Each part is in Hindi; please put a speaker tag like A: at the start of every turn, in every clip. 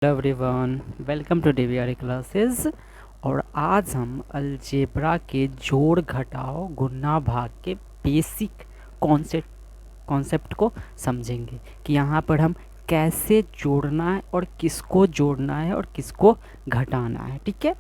A: Hello everyone, welcome to DVR classes. और आज हम अलजेब्रा के जोड़ घटाव गुणा भाग के बेसिक कॉन्सेप्ट को समझेंगे कि यहाँ पर हम कैसे जोड़ना है और किसको जोड़ना है और किसको घटाना है। ठीक है,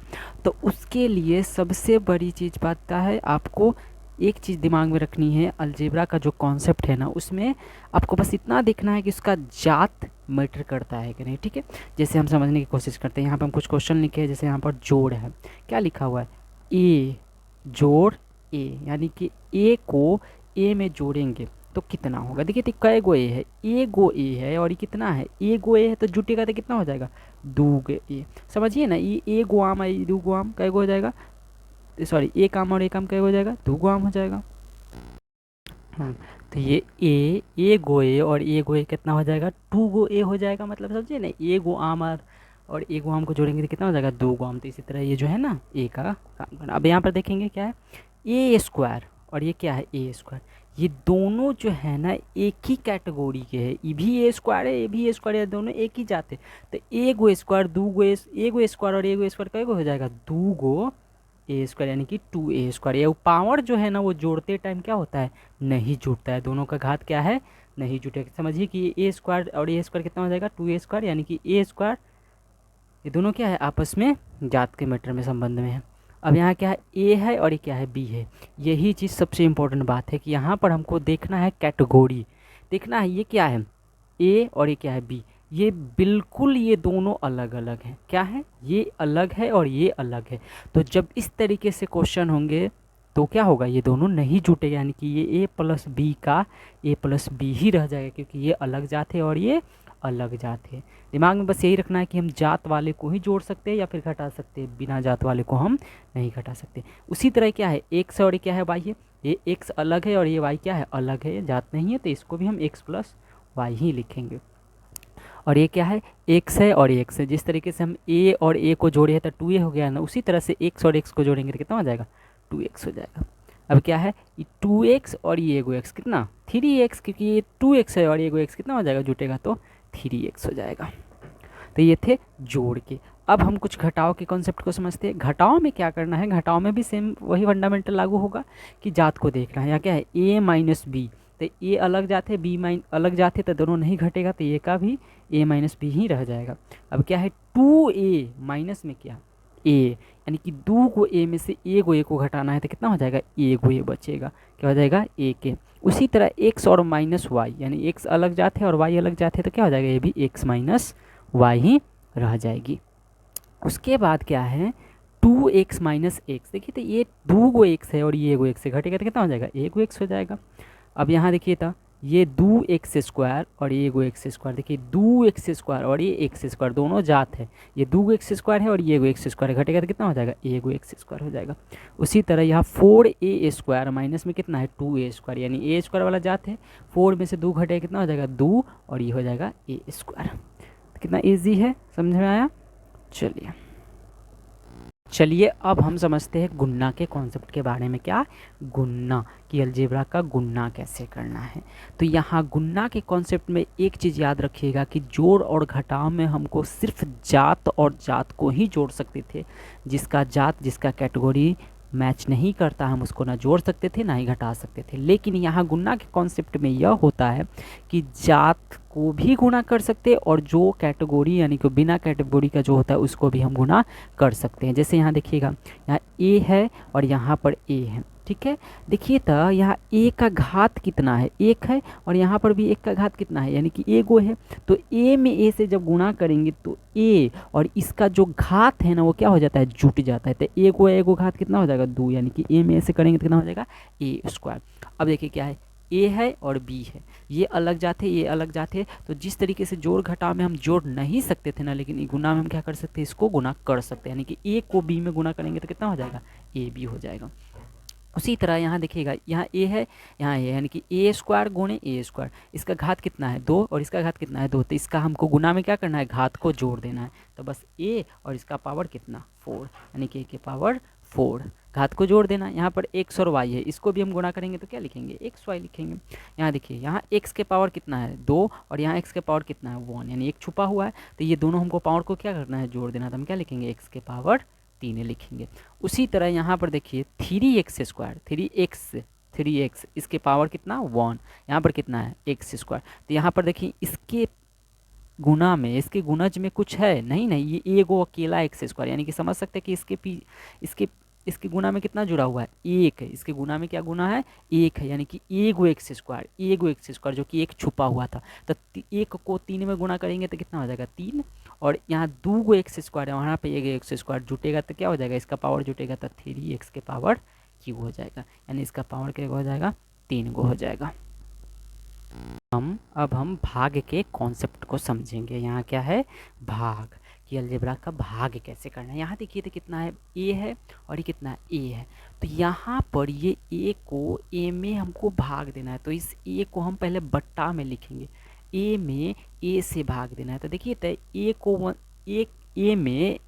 A: तो उसके लिए सबसे बड़ी चीज़ बात है, आपको एक चीज़ दिमाग में रखनी है। अलजेब्रा का जो कॉन्सेप्ट है ना, उसमें आपको बस इतना देखना है कि उसका जात मैटर करता है कि नहीं। ठीक है, जैसे हम समझने की कोशिश करते हैं। यहाँ पर हम कुछ क्वेश्चन लिखे हैं, जैसे यहाँ पर जोड़ है, क्या लिखा हुआ है, ए जोड़ ए, यानी कि ए को ए में जोड़ेंगे तो कितना होगा। देखिए तो कै गो ए है, ए गो ए है और ये कितना है, ए गो ए है, तो जुटेगा तो कितना हो जाएगा, दो गो ए। समझिए ना, ये ए गो आम है, दो गो आम कै गो हो जाएगा, सॉरी एक आम और एक आम कै गो हो जाएगा, दो गो आम हो जाएगा। तो ये ए गो ए और ए गो ए कितना हो जाएगा, टू गो ए हो जाएगा। मतलब समझिए ना, ए गो आम और ए गो आम को जोड़ेंगे तो कितना हो जाएगा, दो गो आम। तो इसी तरह ये जो है ना, ए का काम करना। अब यहाँ पर देखेंगे क्या है, ए स्क्वायर और ये क्या है, ए स्क्वायर। ये दोनों जो है ना एक ही कैटेगरी के हैं, ये भी ए स्क्वायर है, ये भी ए स्क्वायर है, दोनों एक ही जाते। तो ए गो स्क्वायर दो गो ए गो स्क्वायर और ए गो स्क्वायर कै गो हो जाएगा, दो गो ए स्क्वायर, यानी कि टू ए स्क्वायर। ये पावर जो है ना, वो जोड़ते टाइम क्या होता है, नहीं जुड़ता है। दोनों का घात क्या है, नहीं जुटेगा। समझिए कि ए स्क्वायर और ए स्क्वायर कितना हो जाएगा, टू ए स्क्वायर, यानी कि ए स्क्वायर। ये दोनों क्या है, आपस में जात के मैटर में संबंध में है। अब यहाँ क्या है, ए है और ये क्या है, बी है। यही चीज़ सबसे इम्पोर्टेंट बात है कि यहाँ पर हमको देखना है कैटेगरी, देखना है ये क्या है, ए और ये क्या है, बी। ये बिल्कुल ये दोनों अलग अलग हैं। क्या है, ये अलग है और ये अलग है। तो जब इस तरीके से क्वेश्चन होंगे तो क्या होगा, ये दोनों नहीं जुटेगा, यानी कि ये ए प्लस बी का ए प्लस बी ही रह जाएगा, क्योंकि ये अलग जात है और ये अलग जात है। दिमाग में बस यही रखना है कि हम जात वाले को ही जोड़ सकते हैं या फिर घटा सकते हैं, बिना जात वाले को हम नहीं घटा सकते। उसी तरह क्या है, एक्स और क्या है, वाई है। ये एक्स अलग है और ये वाई क्या है, अलग है, जात नहीं है, तो इसको भी हम एक्स प्लस वाई ही लिखेंगे। और ये क्या है, एक्स है और एक्स है। जिस तरीके से हम ए और ए को जोड़े हैं तो टू ए हो गया ना, उसी तरह से एक्स और एक्स को जोड़ेंगे तो कितना हो जाएगा, टू एक्स हो जाएगा। अब क्या है, ये टू एक्स और ये एगो एक्स कितना, थ्री एक्स, क्योंकि ये टू एक्स है और एगो एक्स कितना हो जाएगा, जुटेगा तो थ्री एक्स हो जाएगा। तो ये थे जोड़ के। अब हम कुछ घटाव के कॉन्सेप्ट को समझते हैं। घटाव में क्या करना है, घटाव में भी सेम वही फंडामेंटल लागू होगा कि जात को देखना है। यहाँ क्या है, ए माइनस बी, तो ए अलग जाते, बी अलग जाते, तो दोनों नहीं घटेगा, तो ए का भी ए माइनस बी ही रह जाएगा। अब क्या है, टू ए माइनस में क्या, ए, यानी कि दो को ए में से ए को घटाना है तो कितना हो जाएगा, ए बचेगा, क्या हो जाएगा, ए के। उसी तरह एक्स और माइनस वाई, यानी एक्स अलग जाते और वाई अलग जाते, तो क्या हो जाएगा, ये भी एक्स माइनस वाई ही रह जाएगी। उसके बाद क्या है, टू एक्स माइनस एक्स। देखिए तो ये दो गो एक्स है और ये एगो एक्स से घटेगा तो कितना हो जाएगा, एक एक्स हो जाएगा। अब यहाँ देखिए तो ये दो एक्स स्क्वायर और ये एगो एक्स स्क्वायर। देखिए दो एक्स स्क्वायर और ये एक्स स्क्वायर दोनों जात है, ये दो एक्स स्क्वायर है और ये एगो एक्स स्क्वायर है, घटेगा तो कितना हो जाएगा, एगो एक्स स्क्वायर हो जाएगा। उसी तरह यहाँ फोर ए स्क्वायर माइनस में कितना है, टू ए स्क्वायर, यानी ए स्क्वायर वाला जात है, फोर में से दो घटेगा कितना हो जाएगा, दो, और ये हो जाएगा ए स्क्वायर। कितना ईजी है, समझ में आया। चलिए चलिए अब हम समझते हैं गुणा के कॉन्सेप्ट के बारे में। क्या, गुणा कि अलजेब्रा का गुणा कैसे करना है। तो यहाँ गुणा के कॉन्सेप्ट में एक चीज़ याद रखिएगा कि जोड़ और घटाव में हमको सिर्फ जात और जात को ही जोड़ सकते थे। जिसका जात, जिसका कैटेगरी मैच नहीं करता, हम उसको ना जोड़ सकते थे ना ही घटा सकते थे। लेकिन यहाँ गुणा के कॉन्सेप्ट में यह होता है कि जात को भी गुणा कर सकते हैं और जो कैटेगरी यानी कि बिना कैटेगरी का जो होता है उसको भी हम गुणा कर सकते हैं। जैसे यहाँ देखिएगा, यहाँ ए है और यहाँ पर ए है, ठीक है। देखिए तो यहाँ ए का घात कितना है, एक है, और यहाँ पर भी एक का घात कितना है, यानी कि ए गो है। तो ए में ए से जब गुणा करेंगे तो ए और इसका जो घात है ना वो क्या हो जाता है, जुट जाता है। तो ए गो घात कितना हो जाएगा, दो, यानी कि ए में ए से करेंगे तो कितना हो जाएगा, ए स्क्वायर। अब देखिए क्या है, ए है और बी है, ये अलग जाते, ये अलग जाते। तो जिस तरीके से जोड़ घटाव में हम जोड़ नहीं सकते थे ना, लेकिन गुणा में हम क्या कर सकते हैं, इसको गुणा कर सकते हैं। यानी कि ए को बी में गुणा करेंगे तो कितना हो जाएगा, ए बी हो जाएगा। उसी तरह यहाँ देखिएगा, यहाँ ए है, यहाँ ए, यानी कि ए स्क्वायर गुणे ए स्क्वायर। इसका घात कितना है, दो, और इसका घात कितना है, दो। तो इसका हमको गुणा में क्या करना है, घात को जोड़ देना है। तो बस ए और इसका पावर कितना, फोर, यानी कि ए के पावर फोर। घात को जोड़ देना। यहाँ पर एक्स और वाई है, इसको भी हम गुणा करेंगे तो क्या लिखेंगे, एक्स वाई लिखेंगे। यहाँ देखिए, यहाँ एक्स के पावर कितना है 2 और यहाँ एक्स के पावर कितना है 1, यानी एक छुपा हुआ है, तो ये दोनों हमको पावर को क्या करना है, जोड़ देना। तो हम क्या लिखेंगे, एक्स के पावर 3 लिखेंगे। उसी तरह यहाँ पर देखिए 3x², 3x इसके पावर कितना 1, यहाँ पर कितना है x²। तो यहाँ पर देखिए इसके गुना में, इसके गुणज में कुछ है नहीं, ये एगो अकेला x², यानी कि समझ सकते हैं कि इसके इसके गुना में कितना जुड़ा हुआ है, एक है। इसके गुना में क्या गुना है, एक है, यानी कि एगो x², जो कि एक छुपा हुआ था। तो एक को 3 में गुना करेंगे तो कितना हो जाएगा 3, और यहाँ 2 x² है, वहाँ पे एक x² जुटेगा तो क्या हो जाएगा, इसका पावर जुटेगा तो 3x के पावर क्यू हो जाएगा, यानी इसका पावर क्या हो जाएगा 3 हो जाएगा। अब हम भाग के कॉन्सेप्ट को समझेंगे। यहाँ क्या है, भाग कि अलजेब्रा का भाग कैसे करना है। यहाँ देखिए तो कितना है, ए है और ये कितना है, ए है। तो यहाँ पर ये ए को ए में हमको भाग देना है, तो इस ए को हम पहले बट्टा में लिखेंगे, ए में ए से भाग देना है। तो देखिए तो ए को ए में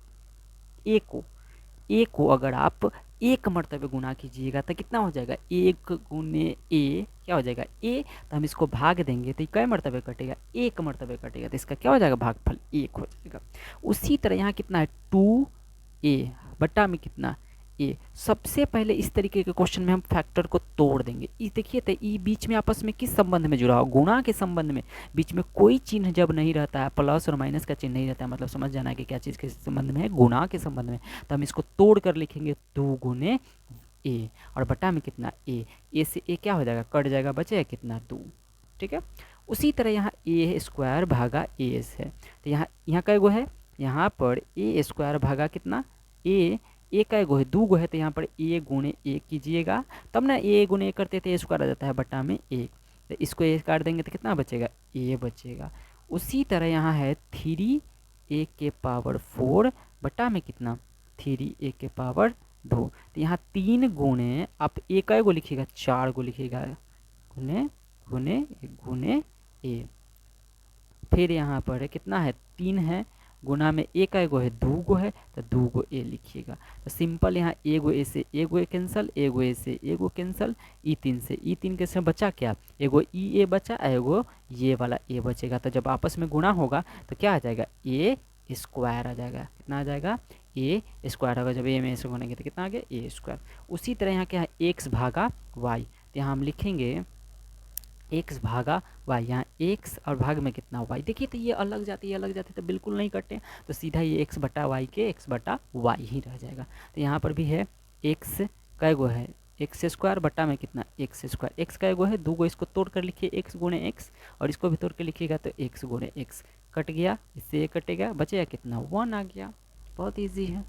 A: ए को अगर आप एक मरतबे गुना कीजिएगा तो कितना हो जाएगा, 1 गुने ए क्या हो जाएगा ए। तो हम इसको भाग देंगे तो कै मरतबे कटेगा, 1 मरतबे कटेगा, तो इसका क्या हो जाएगा, भागफल 1 हो जाएगा। उसी तरह यहाँ कितना है 2a बट्टा में कितना ए। सबसे पहले इस तरीके के क्वेश्चन में हम फैक्टर को तोड़ देंगे। इस देखिए तो ई बीच में आपस में किस संबंध में जुड़ा हो, गुणा के संबंध में। बीच में कोई चिन्ह जब नहीं रहता है, प्लस और माइनस का चिन्ह नहीं रहता है, मतलब समझ जाना है कि क्या चीज़ के संबंध में है, गुणा के संबंध में। तो हम इसको तोड़ कर लिखेंगे 2 गुने ए, और बटा में कितना ए से ए क्या हो जाएगा, कट जाएगा, बचेगा कितना 2। ठीक है। उसी तरह यहाँ a² भागा as है, तो यहाँ कै गो है, यहाँ पर a² भागा कितना ए कै गो है, 2 गो है, तो यहाँ पर a गुणे 1 कीजिएगा, तब ना a गुणे 1 करते थे a² आ जाता है बटा में 1, तो इसको a काट देंगे तो कितना बचेगा, a बचेगा। उसी तरह यहाँ है 3a के पावर 4 बटा में कितना 3a के पावर 2, तो यहाँ 3 गुणे आप ए कै गो लिखिएगा, 4 गो लिखिएगा, गुणे गुणे गुणे ए। फिर यहाँ पर कितना है 3 है, गुना में ए कै गो है 2 गो है, तो 2 गो ए लिखिएगा। तो सिंपल यहाँ एगो ए से एगो ए कैंसल, एगो ए से एगो कैंसल, ई3 से ई3 के से बचा क्या, एगो ई ए बचा, एगो ये वाला ए बचेगा। तो जब आपस में गुणा होगा तो क्या आ जाएगा, a² आ जाएगा, कितना आ जाएगा a² होगा। जब ए में ऐसे गुनेंगे तो कितना आ गया a²। उसी तरह यहाँ क्या है x भागा y, तो यहाँ हम लिखेंगे x भागा y, यहाँ x और भाग में कितना y। देखिए तो ये अलग जाती है, अलग जाती है तो बिल्कुल नहीं कटे, तो सीधा ये x बटा y के x बटा y ही रह जाएगा। तो यहाँ पर भी है x कै गो है, x² बटा में कितना x², x कै गो है 2 गो, इसको तोड़ कर लिखिए x गुणे x, और इसको भी तोड़ कर लिखिएगा तो x गुणे x, कट गया, इससे ये कटेगा, बचेगा कितना 1 आ गया। बहुत ईजी है।